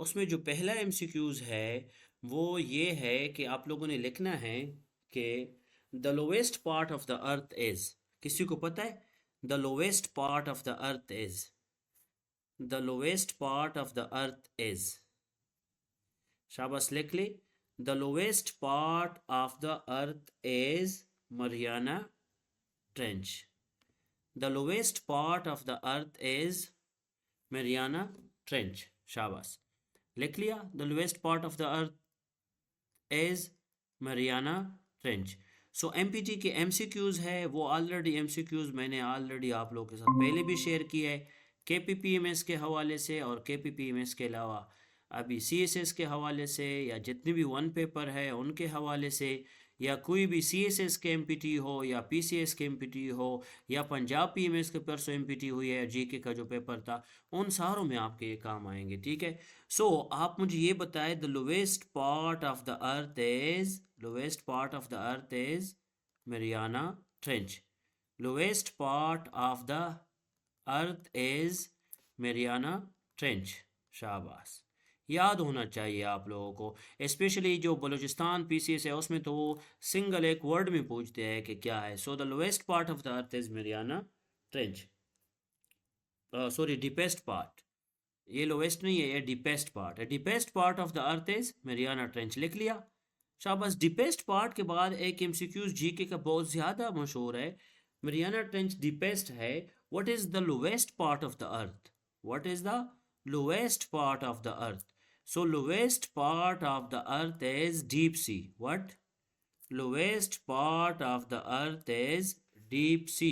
उसमें जो पहला एमसीक्यूज है वो ये है कि आप लोगों ने लिखना है कि the lowest part of the earth is, किसी को पता है the lowest part of the earth is, the lowest part of the earth is, शाबाश लिख ली। The lowest part of the earth is Mariana Trench. The lowest part of the earth is Mariana Trench, शाबाश लिख लिया। The lowest part of the earth is Mariana Trench. So MPT के MCQs है वो already MCQs मैंने already आप लोगों के साथ पहले भी शेयर किया है केपीपीएमएस के हवाले से, और केपीपीएमएस के अलावा अभी सीएसएस के हवाले से, या जितने भी वन पेपर है उनके हवाले से, या कोई भी सीएसएस के एमपीटी हो या पीसीएस के एमपीटी हो, या पंजाब पीएमएस के परसों एमपीटी हुई है, जीके का जो पेपर था, उन सारों में आपके ये काम आएंगे। ठीक है। सो आप मुझे ये बताएं the lowest part of the earth is, lowest part of the earth is Mariana trench. Lowest part of the earth is Mariana Trench, शाबाश याद होना चाहिए आप लोगों को। स्पेशली जो बलूचिस्तान पीसीएस है उसमें तो वो सिंगल एक वर्ड में पूछते हैं कि क्या है। So the lowest part of the earth is Mariana trench, sorry deepest part, ये लोवेस्ट नहीं है, ये डीपेस्ट पार्ट है। Deepest part of the earth is Mariana trench लिख लिया, शाबाश। डीपेस्ट पार्ट के बाद एक एमसीक्यूज जीके का बहुत ज़्यादा मशहूर है, मरियाना ट्रेंच डीपेस्ट है। What is the lowest part of the earth, what is the lowest part of the earth? So lowest part of the earth is deep sea. What? Lowest part of the earth is deep sea,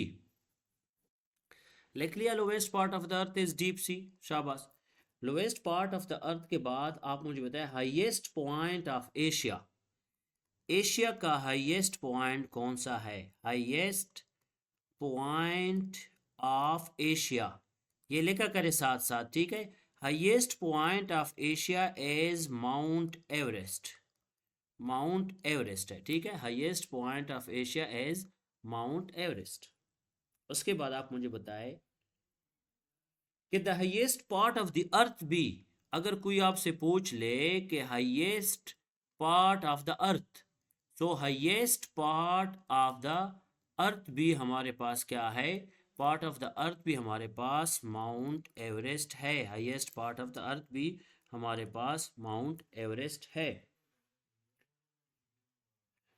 लिख लिया। Lowest part of the earth is deep sea, शाबाश। Lowest part of the earth के बाद आप मुझे बताएं highest point of Asia. Asia का highest point कौन सा है? हाईएस्ट पॉइंट ऑफ एशिया, ये लिखा करे साथ साथ, ठीक है। Highest point of Asia is Mount Everest, Mount Everest है, ठीक है। Highest point of Asia is Mount Everest. उसके बाद आप मुझे बताएं कि the highest part of the earth भी, अगर कोई आपसे पूछ ले कि highest part of the earth, तो highest part of the earth भी हमारे पास क्या है? पार्ट ऑफ द अर्थ भी हमारे पास माउंट एवरेस्ट है। Highest part of the earth भी हमारे पास माउंट एवरेस्ट है,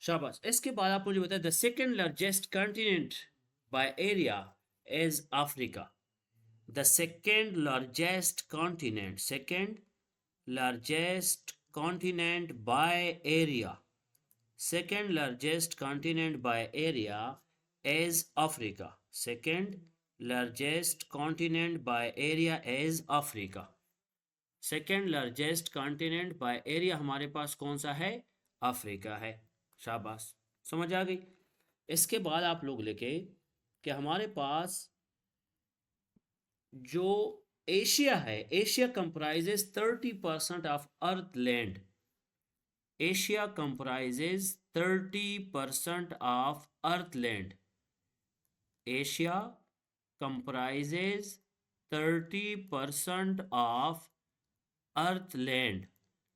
शाबाश। इसके बाद आप मुझे बताएं the second largest continent by area is Africa. The second largest continent, second largest continent by area, second largest continent by area is Africa. Second largest continent by area is Africa. Second largest continent by area हमारे पास कौन सा है? Africa है, शाबाश, समझ आ गई। इसके बाद आप लोग लिखे कि हमारे पास जो एशिया है, Asia comprises 30% of earth land. Asia comprises 30% of earth land. Asia comprises 30% of earth land.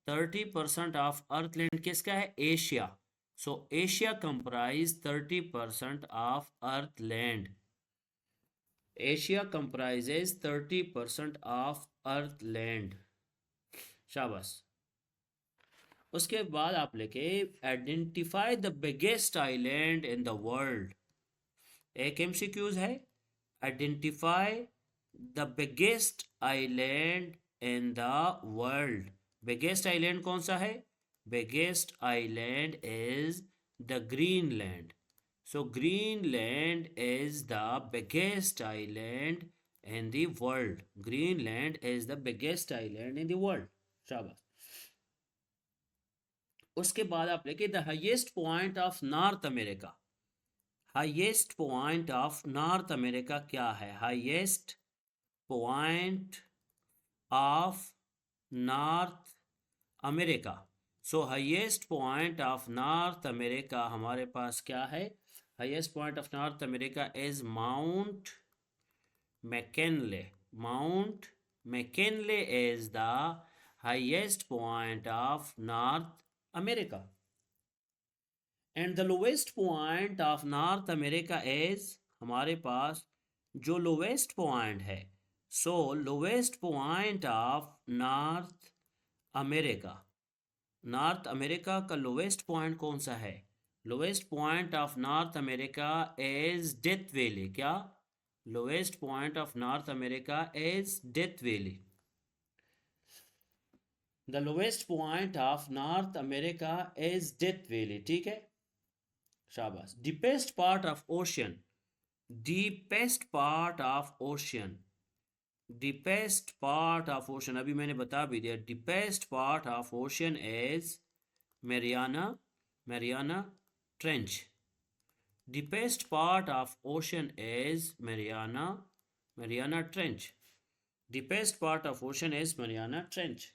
30% of earth land किसका है? Asia. So Asia comprise 30% of earth land. Asia comprises 30% of earth land, शाबाश। उसके बाद आप लिखे identify the biggest island in the world. एक MCQs है, identify the biggest island in the world. Biggest island कौन सा है? Biggest island is the Greenland. So Greenland is the biggest island in the world. Greenland is the biggest island in the world. शाबाश। उसके बाद आप लिखे the highest point of North America. Highest point of North America क्या है? Highest point of North America. So highest point of North America हमारे पास क्या है? Highest point of North America is Mount McKinley. Mount McKinley is the highest point of North America. And the lowest point of North America is हमारे पास जो lowest point है, so lowest point of North America, North America का lowest point कौन सा है? Lowest point of North America is Death Valley. क्या? Lowest point of North America is Death Valley. The lowest point of North America is Death Valley. ठीक है, शाबाश. Deepest part of ocean, deepest part of ocean, deepest part of ocean, अभी मैंने बता भी दिया. Deepest part of ocean is Mariana, Mariana Trench. Deepest part of ocean is Mariana, Mariana Trench. Deepest part of ocean is Mariana trench.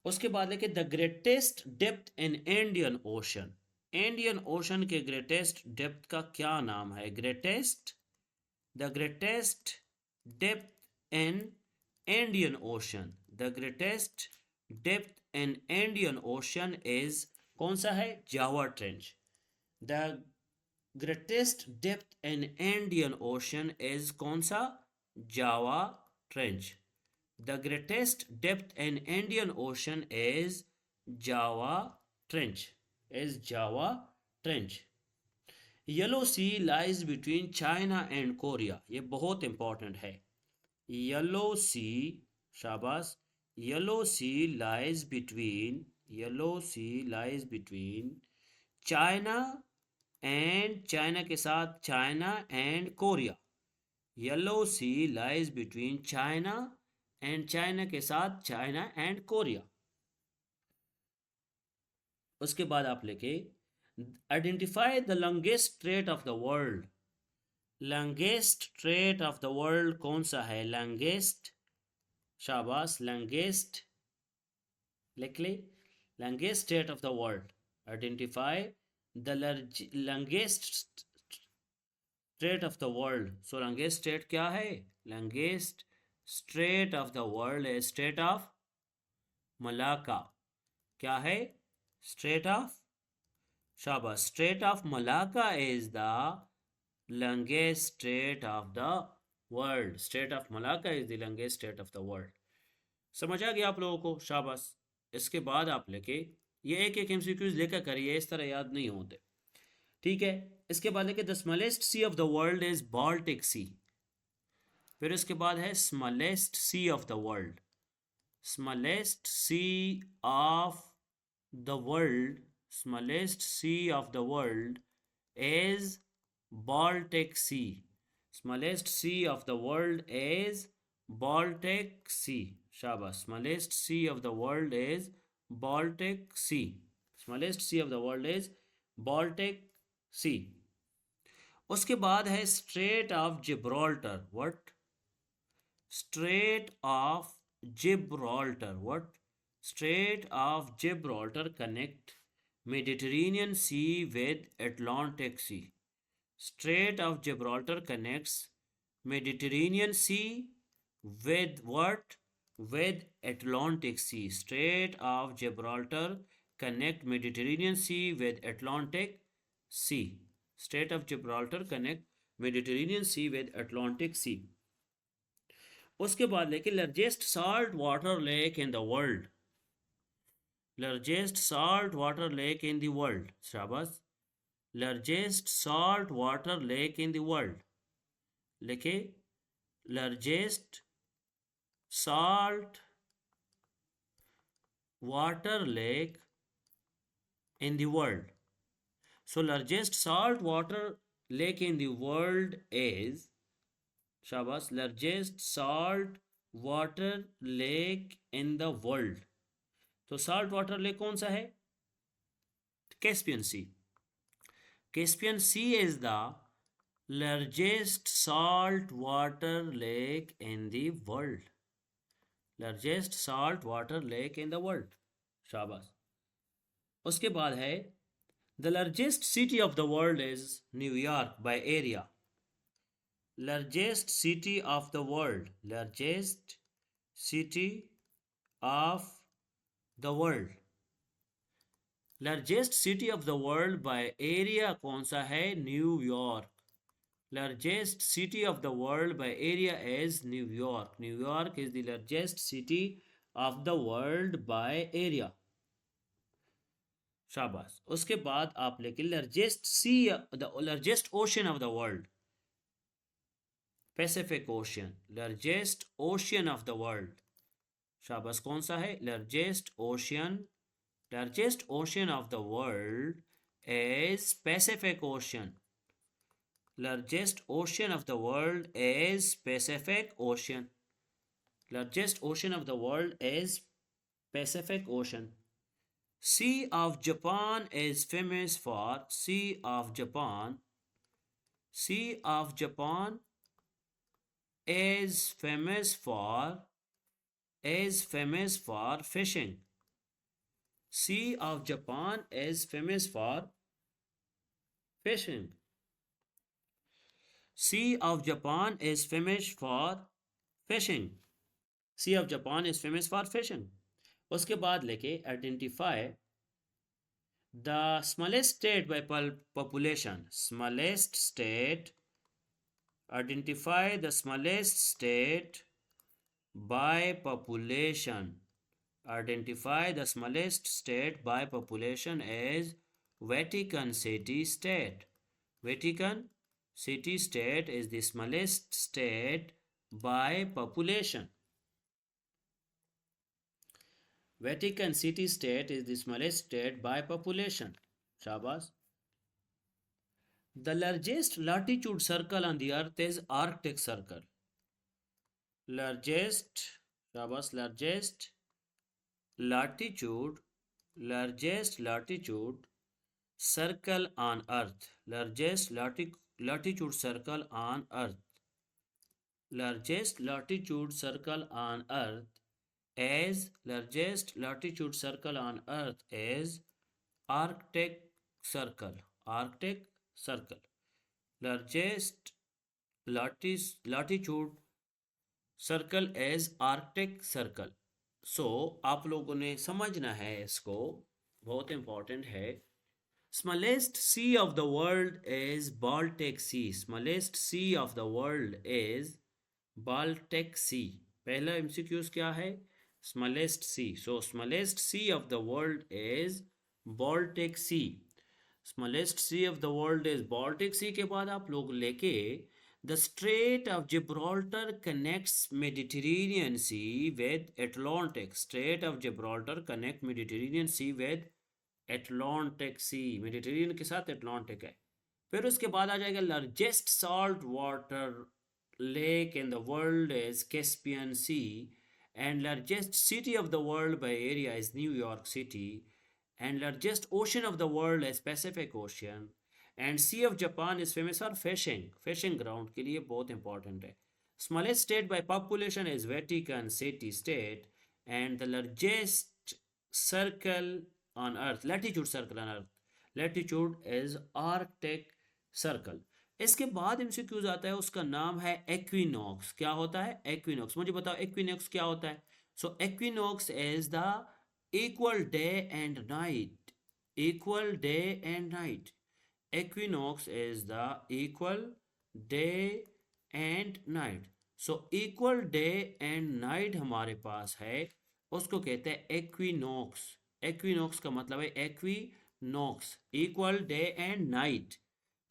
उसके बाद लेके the greatest depth in Indian ocean. Indian ocean के greatest depth का क्या नाम है? Greatest, the greatest depth in Indian Ocean, the greatest depth in Indian Ocean is कौन सा है? Java trench. The greatest depth in Indian Ocean is कौन सा? Java trench. The greatest depth in Indian Ocean is Java trench, is Java trench. Yellow Sea lies between China and Korea, ये बहुत important है. Yellow Sea, शाबाश. Yellow Sea lies between, Yellow Sea lies between China and, China के साथ China and Korea. Yellow Sea lies between China and, China के साथ China and Korea. उसके बाद आप लेके identify the longest straight of the world. Longest straight of the world कौन सा है? लॉन्गेस्ट, शाबाश. लॉन्गेस्ट लिख ले. Longest straight of the world. Identify the longest straight of the world. So longest straight क्या है? Longest straight of the world है strait of Malacca. क्या है? स्ट्रेट ऑफ, शाबाश. Strait of Malacca is the longest strait of the world. Straight of Malacca is the longest strait of the world. समझ आ गया आप लोगों को? शाबाश. इसके बाद आप लेके ये एक एक एमसीक्यूज लेकर करिए, इस तरह याद नहीं होते. ठीक है. इसके बाद लेके the smallest sea of the world is Baltic Sea. फिर इसके बाद है smallest sea of the world. Smallest sea of the world, smallest sea of the world is Baltic Sea. Smallest sea of the world is Baltic Sea. शाबाश. Smallest sea of the world is Baltic Sea. Smallest sea of the world is Baltic Sea. उसके बाद है Strait of Gibraltar. What? Strait of Gibraltar. What? Strait of Gibraltar connect Mediterranean Sea with Atlantic Sea. Strait of Gibraltar connects Mediterranean Sea with what? With Atlantic Sea. Strait of Gibraltar connect Mediterranean Sea with Atlantic Sea. Strait of Gibraltar connect Mediterranean Sea with Atlantic Sea. उसके बाद लेके largest salt water lake in the world. Largest salt water lake in the world. शाबाश. Largest salt water lake in the world. लिखे. Largest salt water lake in the world. So largest salt water lake in the world is, शाबाश, largest salt water lake in the world. तो salt water lake कौन सा है? Caspian Sea. Caspian Sea is the largest salt water lake in the world. Largest salt water lake in the world. शाबाश. उसके बाद है the largest city of the world is New York by area. Largest city of the world, largest city of the world. Largest city of the world by area कौन सा है? New York. Largest city of the world by area is New York. New York is the largest city of the world by area. शाबाश. उसके बाद आप लेके largest sea, the largest ocean of the world. Pacific Ocean. Largest ocean of the world. शाबाश. कौन सा है? Largest ocean. Largest ocean of the world is Pacific Ocean. Largest ocean of the world is Pacific Ocean. Largest ocean of the world is Pacific Ocean. Sea of Japan is famous for. Sea of Japan. Sea of Japan is famous for. Is famous for fishing. Sea of Japan is famous for fishing. Sea of Japan is famous for fishing. Sea of Japan is famous for fishing. उसके बाद लेके identify the smallest state by population. Smallest state. Identify the smallest state by population. Identify the smallest state by population as Vatican City State. Vatican City State is the smallest state by population. Vatican City State is the smallest state by population. Shabash. The largest latitude circle on the earth is Arctic Circle. Largest, Shabash, largest latitude circle on earth. Largest latitude circle on earth. Largest latitude circle on earth is largest latitude circle on earth is Arctic Circle. Arctic Circle. Largest latitude circle is Arctic Circle. So आप लोगों ने समझना है इसको, बहुत important है. Smallest sea of the world is Baltic Sea. Smallest sea of the world is Baltic Sea. पहला MCQs क्या है? Smallest sea. So smallest sea of the world is Baltic Sea. Smallest sea of the world is Baltic Sea. के बाद आप लोग लेके the Strait of Gibraltar connects Mediterranean Sea with Atlantic. Strait of Gibraltar connect Mediterranean Sea with Atlantic Sea. Mediterranean के साथ Atlantic है. फिर उसके बाद आ जाएगा largest salt water lake in the world is Caspian Sea, and largest city of the world by area is New York City, and largest ocean of the world is Pacific Ocean, and Sea of Japan is famous for fishing. Fishing ground के लिए बहुत important है. Smallest state by population is Vatican City State, and the largest circle on earth, latitude circle on earth, latitude is Arctic Circle. इसके बाद MCQs आता है, उसका नाम है एक्विनॉक्स. क्या होता है? एक्विनॉक्स. मुझे बताओ एक्विनॉक्स क्या होता है? So equinox is the equal day and night. Equal day and night. Equinox is the equal day and night. So equal day and night हमारे पास है, उसको कहते हैं equinox. Equinox का मतलब है equinox, equal day and night.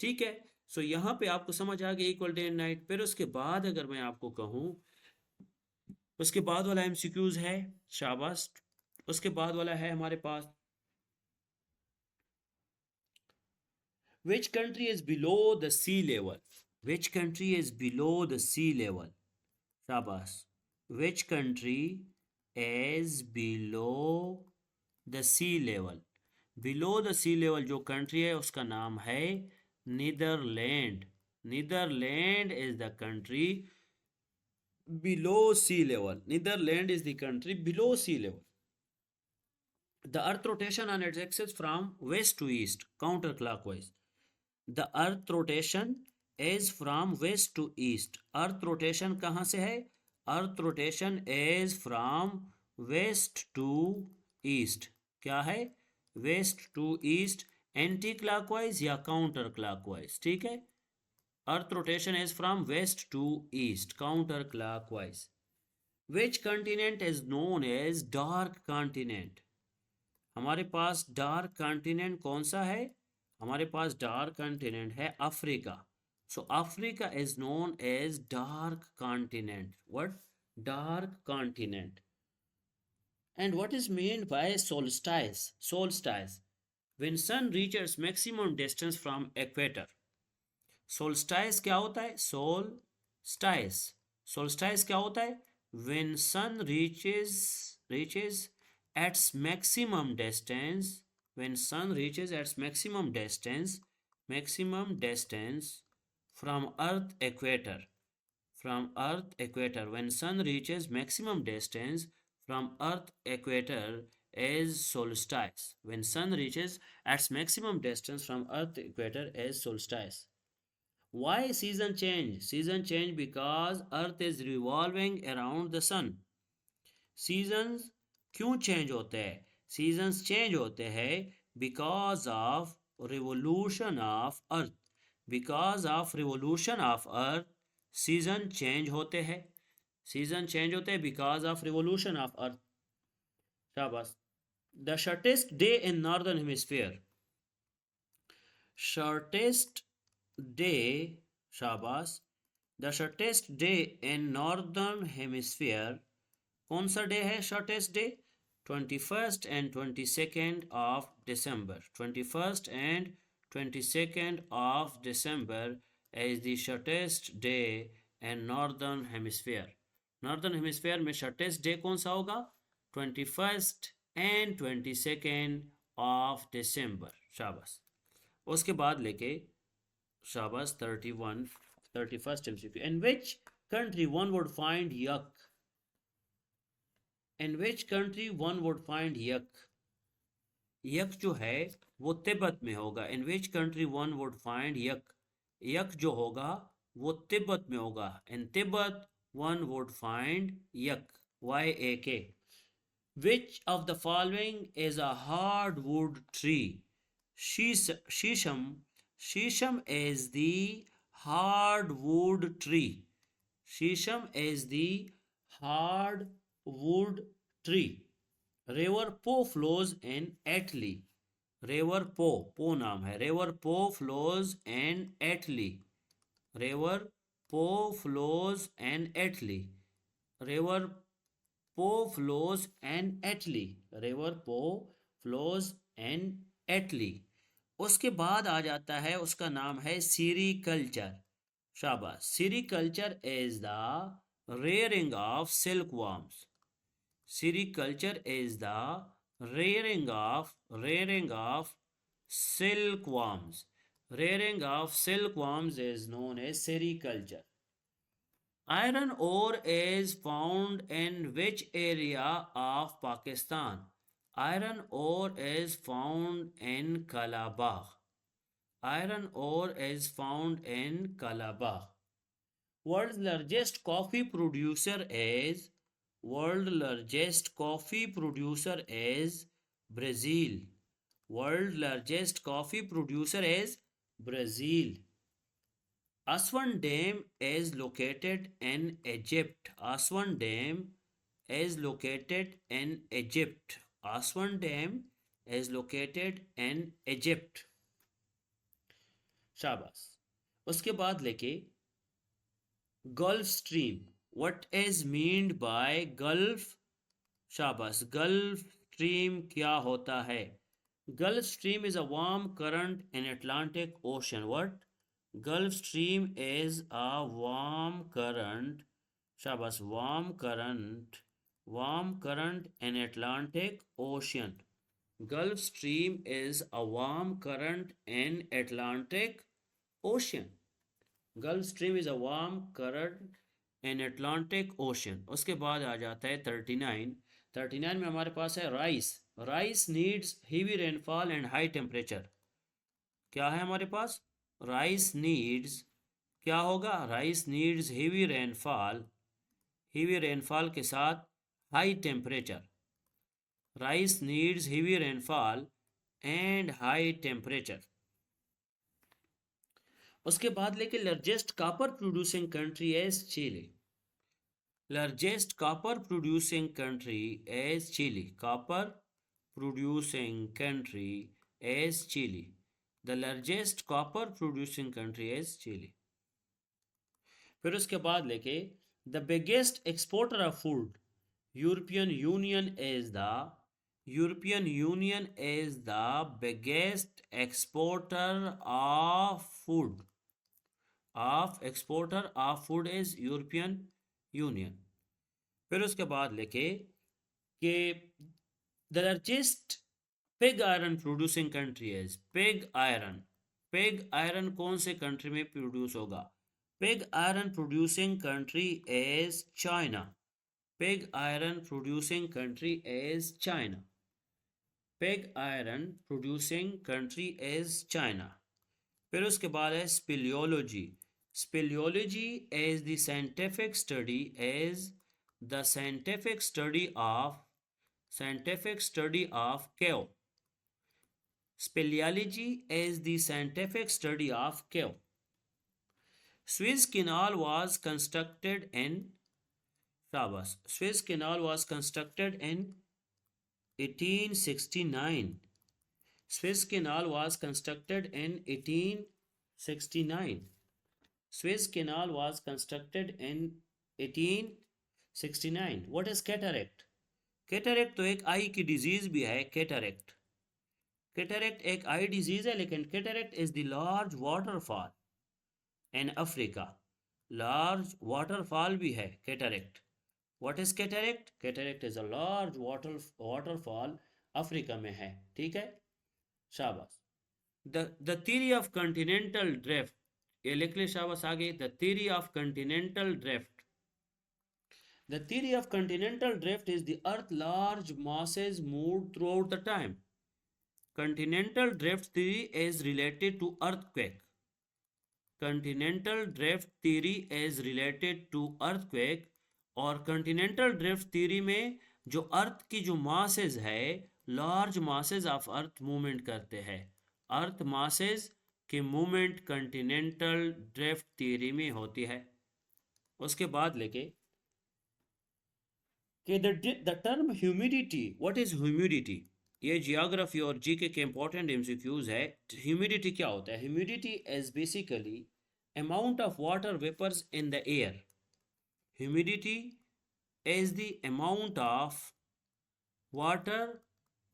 ठीक है. सो यहाँ पे आपको समझ आ गया इक्वल डे एंड नाइट. फिर उसके बाद अगर मैं आपको कहूँ, उसके बाद वाला MCQs है. शाबाश. उसके बाद वाला है हमारे पास which country is below the sea level. Which country is below the sea level? शाबाश. Which country is below the sea level? Below the sea level जो country है उसका नाम है Netherlands. Netherlands is the country below sea level. Netherlands is the country below sea level. The earth rotation on its axis from west to east, counterclockwise. The earth rotation is from west to east. Earth rotation कहाँ से है? Earth rotation is from west to east. क्या है? West to east, anti clockwise या counter clockwise. ठीक है, earth rotation is from west to east, counter clockwise. Which continent is known as dark continent? हमारे पास डार्क कॉन्टिनेंट कौन सा है? हमारे पास डार्क कॉन्टिनेंट है Africa. So Africa is known as dark continent. What? Dark continent. And what is meant by solstice? Solstice, when sun reaches maximum distance from equator. Solstice क्या होता है? Solstice, solstice क्या होता है? When sun reaches its maximum distance. When sun reaches its maximum distance from earth equator. From earth equator, when sun reaches maximum distance from earth equator is solstice. When sun reaches its maximum distance from earth equator is solstice. Why season change? Season change because earth is revolving around the sun. Seasons क्यों change होते हैं? Seasons change होते हैं because of revolution of earth. Because of revolution of earth, season change होते हैं। Season change होते हैं because of revolution of earth. शाबाश। The shortest day in northern hemisphere. Shortest day, शाबाश। The shortest day in northern hemisphere कौन सा day है? Shortest day 21st and 22nd of December. 21st and 22nd of December is the shortest day in northern hemisphere. Northern hemisphere में shortest day कौन सा होगा? 21st and 22nd of December. शाबाश। उसके बाद लेके शाबाश 31st MCQ. In which country one would find yak? In which country one would find yak? यक जो है वो तिब्बत में होगा। In which country one would find yak? Yak जो होगा वो तिब्बत में होगा। In Tibet one would find yak, YAK. Which of the following is a hard wood tree? Sheesham. Sheesham is the hard wood tree. Sheesham is the hard wood tree. River Po flows in Italy. River Po नाम है। River Po flows in Italy. River Po flows in Italy. River Po flows in Italy. River Po flows in एटली। उसके बाद आ जाता है, उसका नाम है sericulture. शाबाश। Sericulture is the rearing of silk worms. Sericulture is the rearing of silkworms. Rearing of silkworms is known as sericulture. Iron ore is found in which area of Pakistan? Iron ore is found in Calabar. Iron ore is found in Calabar. World's largest coffee producer is World largest coffee producer is Brazil. World largest coffee producer is Brazil. Aswan Dam is located in Egypt. Aswan Dam is located in Egypt. Aswan Dam is located in Egypt. शाबाश। उसके बाद लेके gulf stream. What is meant by Gulf? शाबाश। Gulf Stream क्या होता है? Gulf Stream is a warm current in Atlantic Ocean. What? Gulf Stream is a warm current. शाबाश। Warm current in Atlantic Ocean. Gulf Stream is a warm current in Atlantic Ocean. Gulf Stream is a warm current in Atlantic ocean. उसके बाद आ जाता है 39 में हमारे पास है rice. Rice needs heavy rainfall and high temperature. क्या है हमारे पास? राइस नीड्स क्या होगा? राइस नीड्स हेवी रेनफॉल के साथ high temperature. Rice needs heavy rainfall and high temperature. उसके बाद लेके largest copper producing country as Chile. Largest copper producing country is Chile. Copper producing country is Chile. The largest copper producing country is Chile. फिर उसके बाद लेके the biggest exporter of food. European union is the biggest exporter of food. Exporter of food is European union. फिर उसके बाद लेके कि the largest pig iron producing country is pig iron. Pig iron कौन से कंट्री में produce होगा? Pig iron producing country is China. Pig iron producing country is China. Pig iron producing country is China. फिर उसके बाद है speleology. Speleology is the scientific study of cave. Speleology is the scientific study of cave. Suez Canal was constructed in Suez Canal was constructed in 1869. Suez Canal was constructed in 1869. Suez Canal was constructed in 1869. What is cataract? Cataract तो एक आई की disease भी है. Cataract एक eye disease है, लेकिन cataract is the large waterfall in Africa. Large waterfall भी है cataract. What is cataract? Cataract is a large waterfall Africa में है. ठीक है, शाबाश. The theory of continental drift, ये लिख ले शाबाश आगे. The theory of continental drift. The theory of continental drift is the Earth's large masses moved throughout the time. Continental drift theory is related to earthquake. Continental drift theory is related to earthquake. और continental drift theory में जो अर्थ की जो masses है, large masses of earth movement करते हैं. अर्थ masses की movement continental drift theory में होती है. उसके बाद लेके कि the term humidity. What is humidity? ये जियोग्राफी और जीके के इंपॉर्टेंट एमसीक्यूज है. ह्यूमिडिटी क्या होता है? Humidity is basically amount of water vapours in the air. Humidity is the amount of water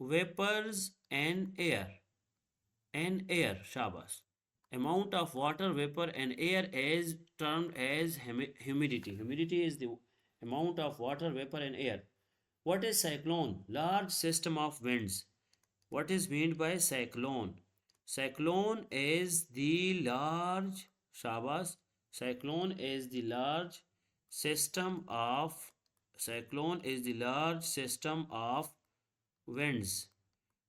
vapours in air. शाबाश. amount of water vapor in air is termed as humidity. Humidity is the amount of water vapor in air. What is cyclone? Large system of winds. What is meant by cyclone? Cyclone is the large shabas. Cyclone is the large system of winds.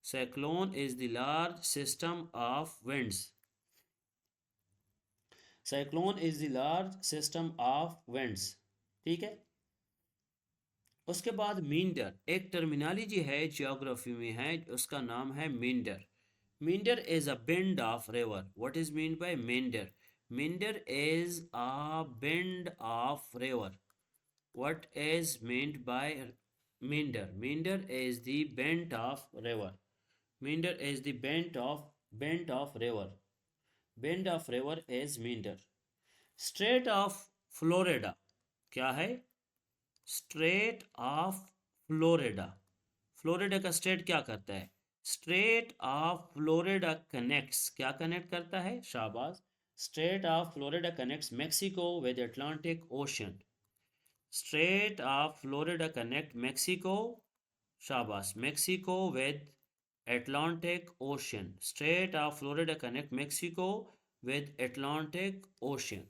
Cyclone is the large system of winds. Cyclone is the large system of winds. ठीक है. उसके बाद मींडर. एक terminology है geography में है, उसका नाम है meander. Meander is a bend of river. What is mean by meander? Meander is a bend of river. What is meant by meander? Meander is the bend of river. Meander is the bend of river. Bend of river is meander. Strait of Florida क्या है? Strait of Florida. Florida का strait क्या करता है? Strait of Florida connects. क्या connect करता है? शाबाश. Strait of Florida connects Mexico with Atlantic Ocean. Strait of Florida connect Mexico. शाबाश. Mexico with Atlantic Ocean. Strait of Florida connect Mexico with Atlantic Ocean.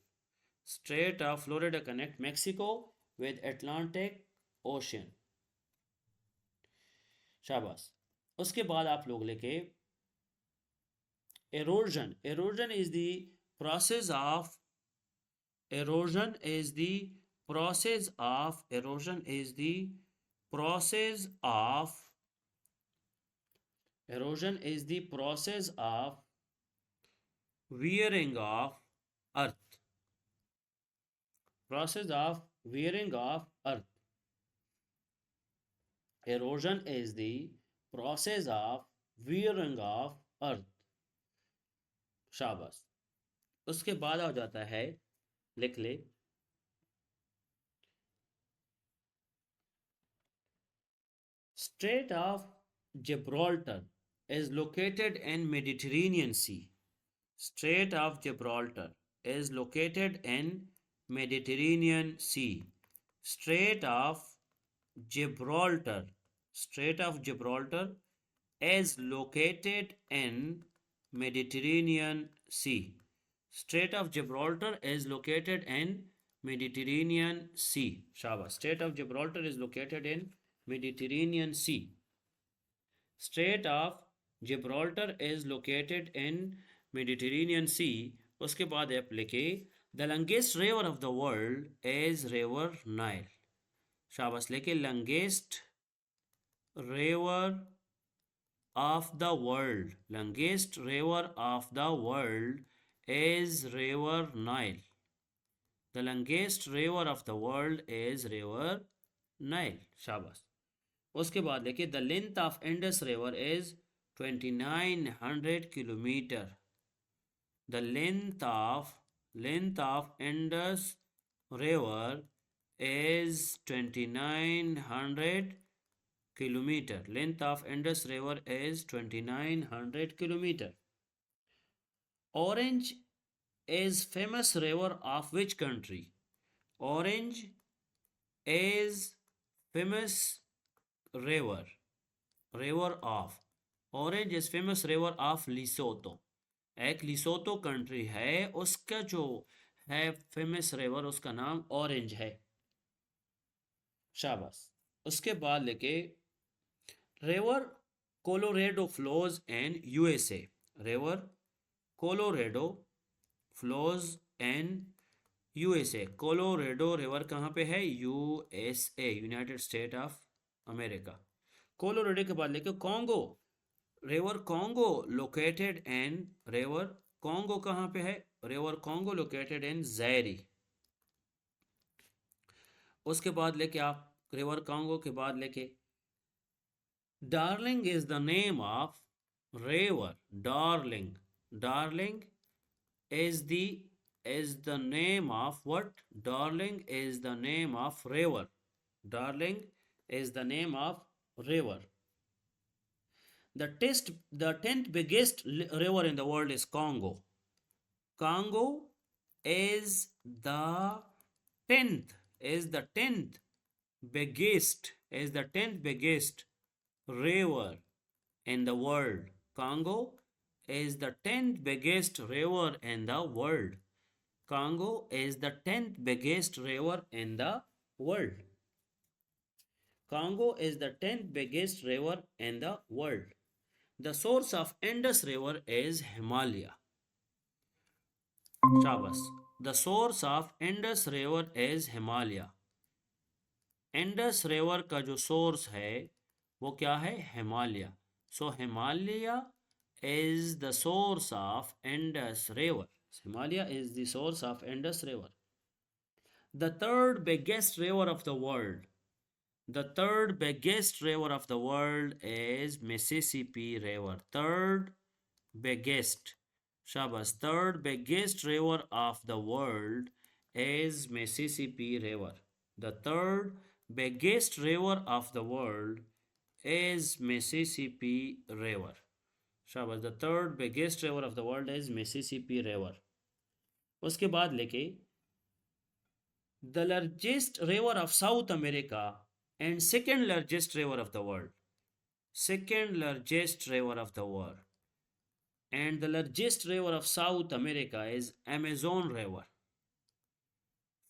Strait of Florida connect Mexico with Atlantic Ocean. शाबाश. उसके बाद आप लोग लेके erosion. Erosion is the process of erosion is the process of erosion is the process of wearing of earth. Process of wearing of earth. Erosion is the process of wearing of earth. शाबाश। उसके बाद आ जाता है, लिख ले, Strait of Gibraltar is located in Mediterranean Sea. Strait of Gibraltar is located in Mediterranean Sea. Strait of Gibraltar. Strait of Gibraltar is located in Mediterranean Sea. Strait of Gibraltar is located in Mediterranean Sea. Shaba. Strait of Gibraltar is located in Mediterranean Sea. Strait of Gibraltar is located in Mediterranean Sea. उसके बाद आप लिखे the longest river of the world is river Nile. शाबाश, लिखे longest river of the world. Longest river of the world is river Nile. The longest river of the world is river Nile. शाबाश। उसके बाद देखिए the length of Indus river is 2900 kilometre. The length of Indus river is 2900 kilometre. Length of Indus river is 2900 kilometre. Orange is famous river of which country? Orange is famous river of Orange is famous river of Lesotho. एक लिसोतो country है, उसका जो है famous river, उसका नाम orange है. शाबाश. उसके बाद लेके river Colorado flows in USA. River Colorado flows in USA. Colorado river कहाँ पे है? USA, united state of America. Colorado के बाद लेके Congo. River Congo located in, river Congo कहाँ पे है? River Congo located in Zaire. उसके बाद लेके आप रिवर कॉन्गो के बाद लेके Darling is the name of river. Darling, Darling is the name of what? Darling is the name of river. Darling is the name of river. The 10th biggest river in the world is Congo. Congo is the 10th biggest river in the world. Congo is the 10th biggest river in the world. Congo is the 10th biggest river in the world. Congo is the 10th biggest river in the world. The source of Indus River is Himalaya. Shabash. The source of Indus River is Himalaya. Indus River का जो source है वो क्या है? Himalaya. So Himalaya is the source of Indus River. Himalaya is the source of Indus River. The third biggest river of the world. The third biggest river of the world is Mississippi River. Third biggest. Shabash. Third biggest river of the world is Mississippi River. The third biggest river of the world is Mississippi River. शाबाश. The third biggest river of the world is Mississippi river. उसके बाद लेके the largest river of South America and second largest river of the world. Second largest river of the world and the largest river of South America is Amazon river.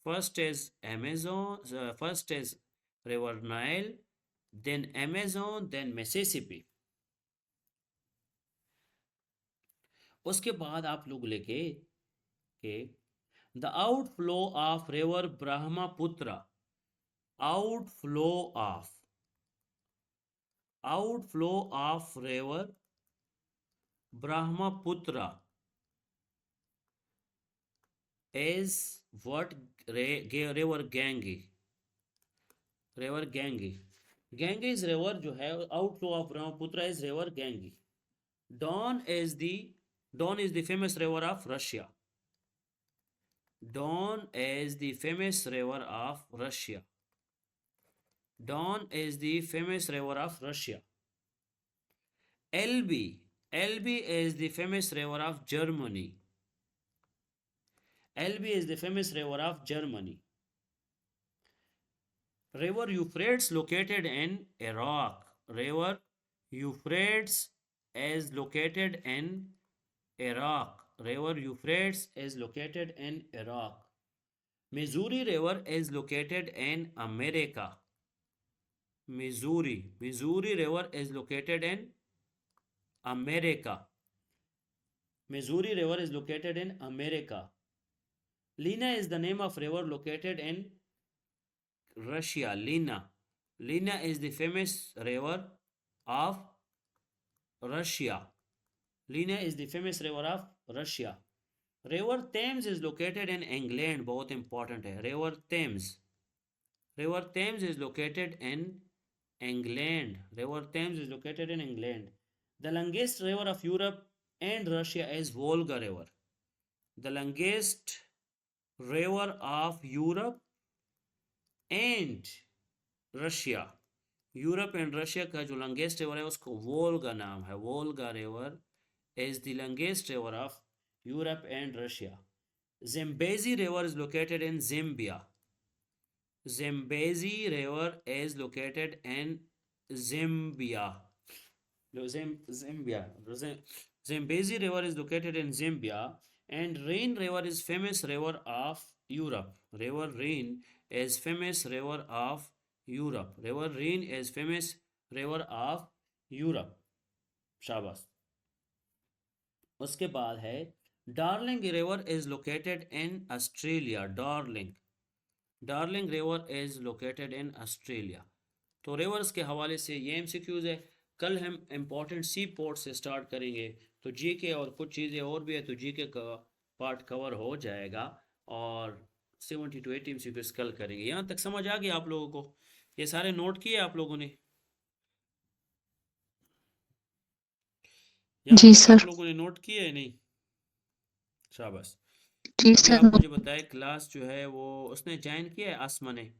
First is Amazon, first is river Nile, then Amazon, then Mississippi. उसके बाद आप लोग लेके के the outflow of river Brahmaputra. Outflow of outflow of river Brahmaputra is what? River Gange. River Ganges. Ganges river जो है outflow of Brahmaputra is river Ganges. Don is the Don is the famous river of Russia. Don is the famous river of Russia. Don is the famous river of Russia. Elbe. Elbe is the famous river of Germany. Elbe is the famous river of Germany. River Euphrates located in Iraq. River Euphrates is located in Iraq. River Euphrates is located in Iraq. Missouri River is located in America. Missouri River is located in America. Missouri River is located in America. Lena is the name of river located in Russia. Lena is the famous river of Russia. Lena is the famous river of Russia. River Thames is located in England. बहुत important है. River Thames is located in England. River Thames is located in England. The longest river of Europe and Russia is Volga River. The longest river of Europe and Russia. Europe and Russia का जो longest river है उसको Volga नाम है. Volga river is the longest river of Europe and Russia. Zambezi river is located in Zambia. Zambezi river is located in Zambia. Zambezi river is located in Zambia, and Rhine river is famous river of Europe. River Rhine is famous river of Europe. River Rhine is famous river of Europe. शाबाश. उसके बाद है Darling river is located in Australia. Darling river is located in Australia. तो reverse के हवाले से ये MCQs है. कल हम इम्पोर्टेंट सी पोर्ट से स्टार्ट करेंगे, तो जीके और कुछ चीज़ें और भी है, तो जीके का पार्ट कवर हो जाएगा और 70 to 80 एमसीक्यूज कल करेंगे. यहाँ तक समझ आ गया आप लोगों को? ये सारे नोट किए आप लोगों ने? जी सर. आप लोगों ने नोट किए है? नहीं? शाबाश. जी सर. आप मुझे बताए क्लास जो है वो उसने ज्वाइन किया है आसमा ने?